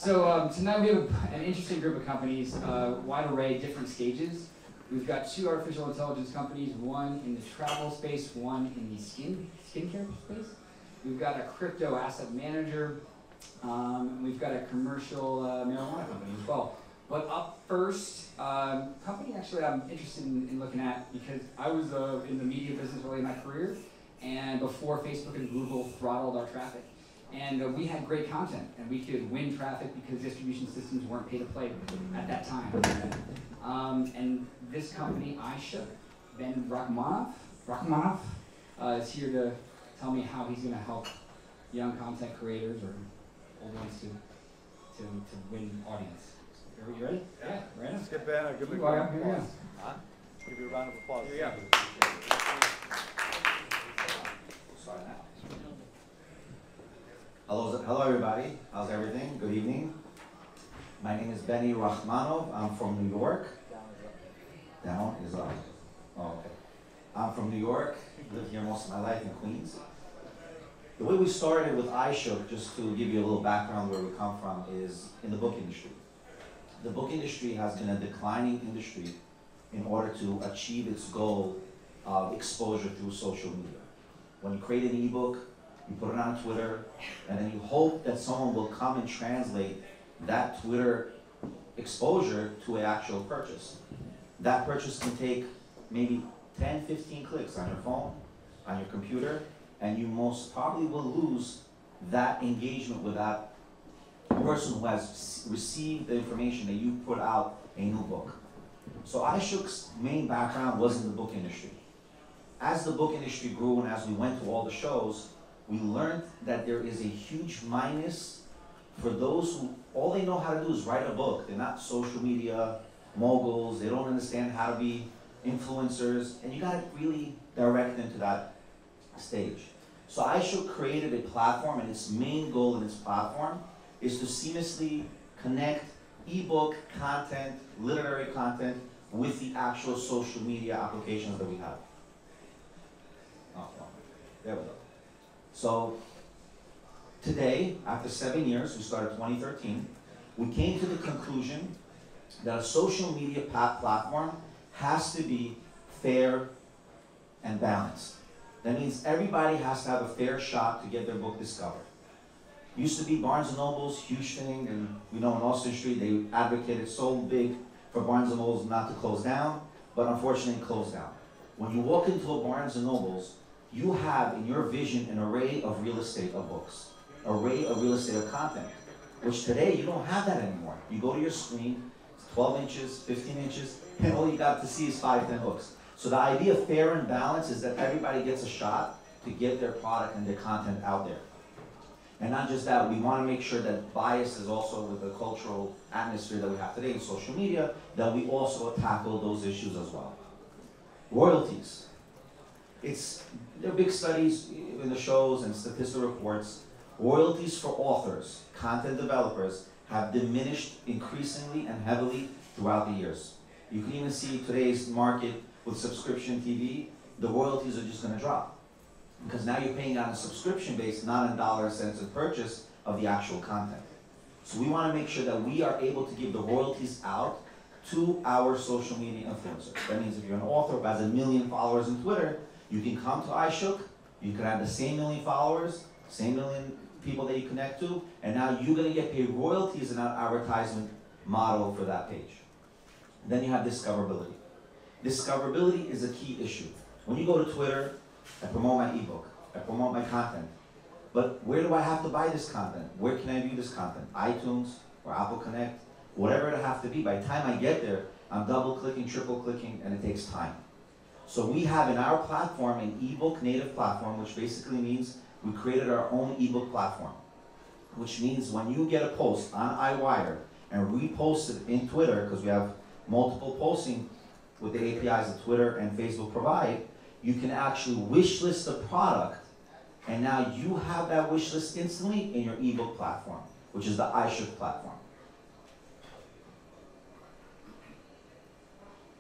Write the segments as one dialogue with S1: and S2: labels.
S1: So tonight we have an interesting group of companies, wide array, different stages. We've got two artificial intelligence companies, one in the travel space, one in the skincare space. We've got a crypto asset manager. We've got a commercial marijuana company as well. But up first, company actually I'm interested in looking at because I was in the media business early in my career, and before Facebook and Google throttled our traffic. And we had great content, and we could win traffic because distribution systems weren't pay to play at that time. And this company, iShook, Benny Romano, is here to tell me how he's going to help young content creators or old ones to win audience. Are you ready? Yeah, ready?
S2: Let's get Ben a good
S1: round of applause.
S2: Huh? Give you a round of applause.
S1: Yeah. Sorry.
S3: Hello everybody. How's everything? Good evening. My name is Benny Romano. I'm from New York. Down is up. Oh, okay. I'm from New York. Lived here most of my life in Queens. The way we started with iShook, just to give you a little background where we come from, is in the book industry. The book industry has been a declining industry in order to achieve its goal of exposure through social media. When you create an ebook, you put it on Twitter, and then you hope that someone will come and translate that Twitter exposure to an actual purchase. That purchase can take maybe 10, 15 clicks on your phone, on your computer, and you most probably will lose that engagement with that person who has received the information that you put out a new book. So iShook's main background was in the book industry. As the book industry grew and as we went to all the shows, we learned that there is a huge minus for those who, all they know how to do is write a book. They're not social media moguls, they don't understand how to be influencers, and you gotta really direct them to that stage. So iShook created a platform, and its main goal in its platform is to seamlessly connect ebook content, literary content, with the actual social media applications that we have. Oh, well, there we go. So today, after 7 years, we started 2013, we came to the conclusion that a social media platform has to be fair and balanced. That means everybody has to have a fair shot to get their book discovered. Used to be Barnes & Noble's huge thing, and we know in Austin Street they advocated so big for Barnes & Noble's not to close down, but unfortunately it closed down. When you walk into a Barnes & Noble's, you have in your vision an array of real estate of books, array of real estate of content, which today you don't have that anymore. You go to your screen, it's 12 inches, 15 inches, and all you got to see is 5, 10 books. So the idea of fair and balance is that everybody gets a shot to get their product and their content out there. And not just that, we want to make sure that bias is also with the cultural atmosphere that we have today in social media, that we also tackle those issues as well. Royalties. There are big studies in the shows and statistical reports. Royalties for authors, content developers, have diminished increasingly and heavily throughout the years. You can even see today's market with subscription TV, the royalties are just going to drop. Because now you're paying on a subscription base, not in dollars and cents of purchase of the actual content. So we want to make sure that we are able to give the royalties out to our social media influencers. That means if you're an author who has 1 million followers on Twitter, you can come to iShook, you can have the same 1 million followers, same 1 million people that you connect to, and now you're going to get paid royalties in our advertisement model for that page. Then you have discoverability. Discoverability is a key issue. When you go to Twitter, I promote my ebook, I promote my content, but where do I have to buy this content? Where can I view this content? iTunes or Apple Connect, whatever it have to be. By the time I get there, I'm double-clicking, triple-clicking, and it takes time. So we have in our platform an ebook native platform, which basically means we created our own ebook platform, which means when you get a post on iWire and repost it in Twitter, because we have multiple posting with the APIs that Twitter and Facebook provide, you can actually wish list the product, and now you have that wish list instantly in your ebook platform, which is the iShook platform.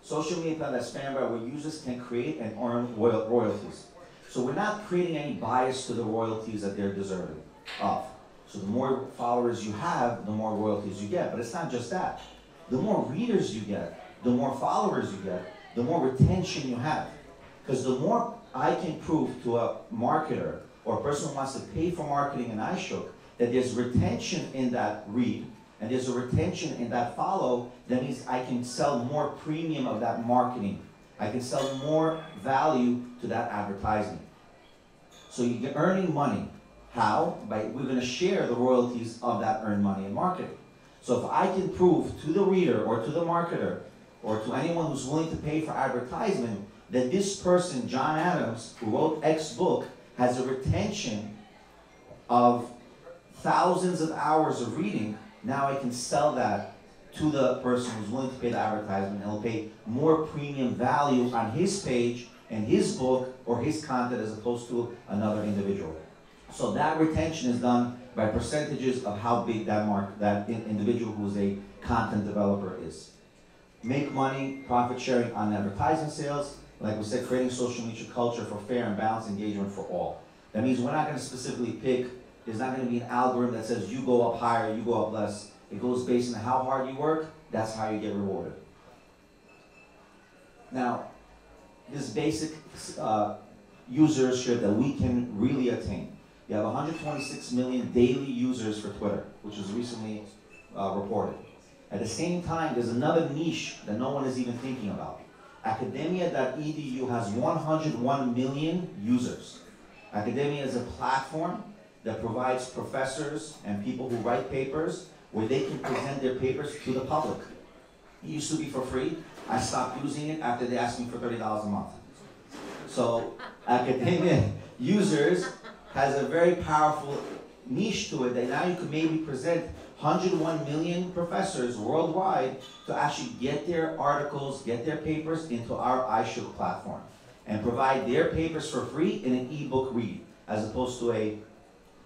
S3: Social media platform that's spanned by where users can create and earn royalties. So we're not creating any bias to the royalties that they're deserving of. So the more followers you have, the more royalties you get. But it's not just that. The more readers you get, the more followers you get, the more retention you have. Because the more I can prove to a marketer or a person who wants to pay for marketing in iShook that there's retention in that read, and there's a retention in that follow, that means I can sell more premium of that marketing. I can sell more value to that advertisement. So you're earning money. How? We're going to share the royalties of that earned money in marketing. So if I can prove to the reader or to the marketer or to anyone who's willing to pay for advertisement that this person, John Adams, who wrote X book, has a retention of thousands of hours of reading, now I can sell that to the person who's willing to pay the advertisement, and he'll pay more premium value on his page and his book or his content as opposed to another individual. So that retention is done by percentages of how big that individual who is a content developer is. Make money, profit sharing on advertising sales. Like we said, creating social media culture for fair and balanced engagement for all. That means we're not going to specifically pick, there's not going to be an algorithm that says you go up higher, you go up less. It goes based on how hard you work, that's how you get rewarded. Now, this basic usership that we can really attain. You have 126 million daily users for Twitter, which was recently reported. At the same time, there's another niche that no one is even thinking about. Academia.edu has 101 million users. Academia is a platform that provides professors and people who write papers where they can present their papers to the public. It used to be for free. I stopped using it after they asked me for $30 a month. So Academia users has a very powerful niche to it that now you can maybe present 101 million professors worldwide to actually get their articles, get their papers into our iShook platform and provide their papers for free in an ebook read, as opposed to a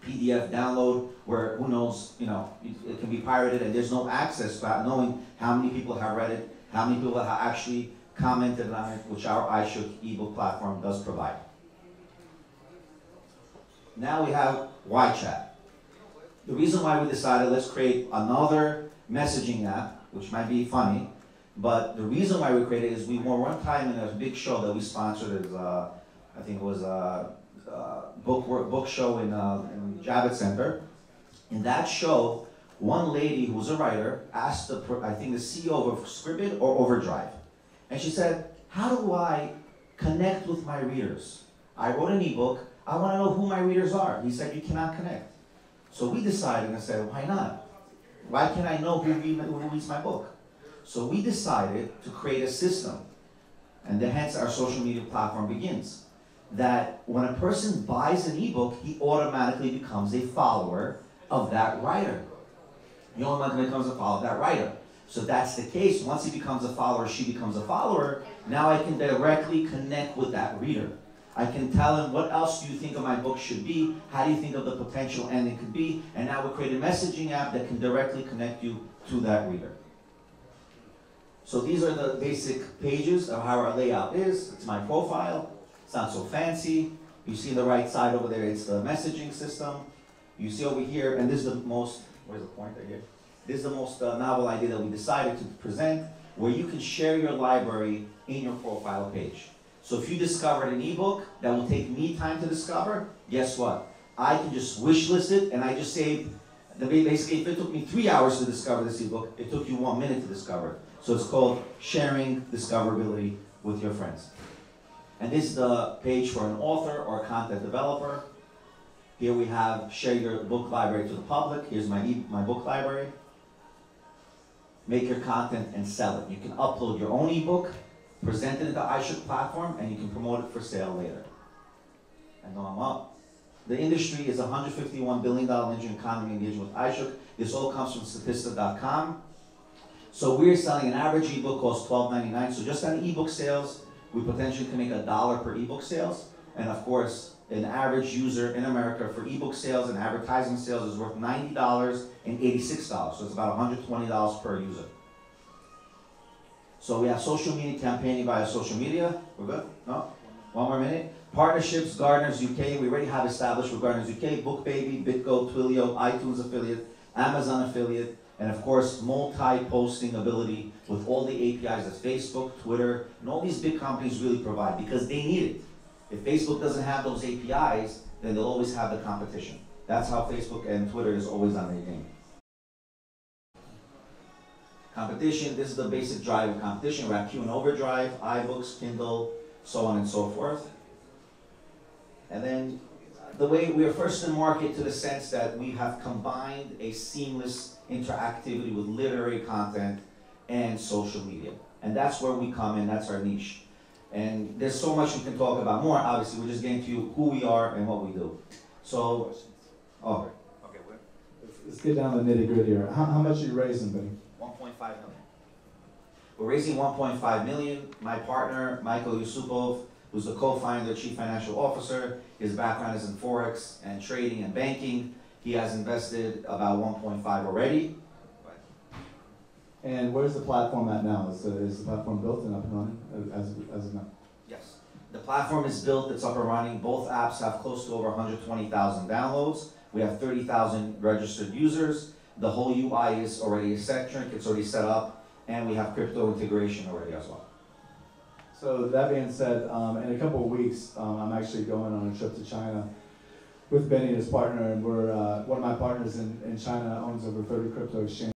S3: PDF download where who knows, it can be pirated and there's no access to knowing how many people have read it, how many people have actually commented on it, which our iShook ebook platform does provide. Now we have YChat. The reason why we decided let's create another messaging app, which might be funny, but the reason why we created it is we were one time in a big show that we sponsored, I think it was a book show in Javits Center. In that show, one lady who was a writer asked I think the CEO of Scribd or Overdrive, and she said, how do I connect with my readers? I wrote an ebook, I want to know who my readers are. He said, you cannot connect. So we decided and said, why not? Why can't I know who reads my book? So we decided to create a system, and hence our social media platform begins, that when a person buys an ebook, he automatically becomes a follower of that writer. He automatically becomes a follower of that writer. So that's the case. Once he becomes a follower, she becomes a follower, now I can directly connect with that reader. I can tell him, what else do you think of my book should be? How do you think of the potential ending could be? And now we create a messaging app that can directly connect you to that reader. So these are the basic pages of how our layout is. It's my profile. It's not so fancy. You see the right side over there, it's the messaging system. You see over here, and this is the most, where's the pointer here? This is the most novel idea that we decided to present, where you can share your library in your profile page. So if you discovered an ebook that will take me time to discover, guess what? I can just wish list it, and I just saved, basically if it took me 3 hours to discover this ebook, it took you 1 minute to discover it. So it's called sharing discoverability with your friends. And this is the page for an author or a content developer. Here we have share your book library to the public. Here's my book library. Make your content and sell it. You can upload your own ebook, present it in the iShook platform, and you can promote it for sale later. And now I'm up. The industry is a $151 billion engine economy engaged with iShook. This all comes from Statista.com. So we're selling an average ebook costs $12.99. So just on ebook sales, we potentially can make $1 per ebook sales. And of course, an average user in America for ebook sales and advertising sales is worth $90.86. So it's about $120 per user. So we have social media campaigning via social media. We're good? No? 1 more minute. Partnerships, Gardeners UK, we already have established with Gardeners UK, BookBaby, BitGo, Twilio, iTunes affiliate, Amazon affiliate, and of course, multi-posting ability with all the APIs that Facebook, Twitter, and all these big companies really provide because they need it. If Facebook doesn't have those APIs, then they'll always have the competition. That's how Facebook and Twitter is always on their game. Competition, this is the basic drive of competition. We have Q and Overdrive, iBooks, Kindle, so on and so forth. And then the way we are first in market to the sense that we have combined a seamless interactivity with literary content and social media. And that's where we come in, that's our niche. And there's so much we can talk about more. Obviously, we're just getting to you who we are and what we do. So, okay,
S4: let's get down to the nitty gritty here. How much are you raising, Benny?
S3: 1.5 million. We're raising 1.5 million. My partner, Michael Yusupov, who's the co-founder, chief financial officer, his background is in Forex and trading and banking. He has invested about 1.5 already.
S4: And where's the platform at now? Is the platform built and up and running as of now?
S3: Yes. The platform is built, it's up and running. Both apps have close to over 120,000 downloads. We have 30,000 registered users. The whole UI is already eccentric, it's already set up, and we have crypto integration already as well.
S4: So that being said, in a couple of weeks, I'm actually going on a trip to China with Benny and his partner, and we're one of my partners in China owns over 30 crypto exchanges.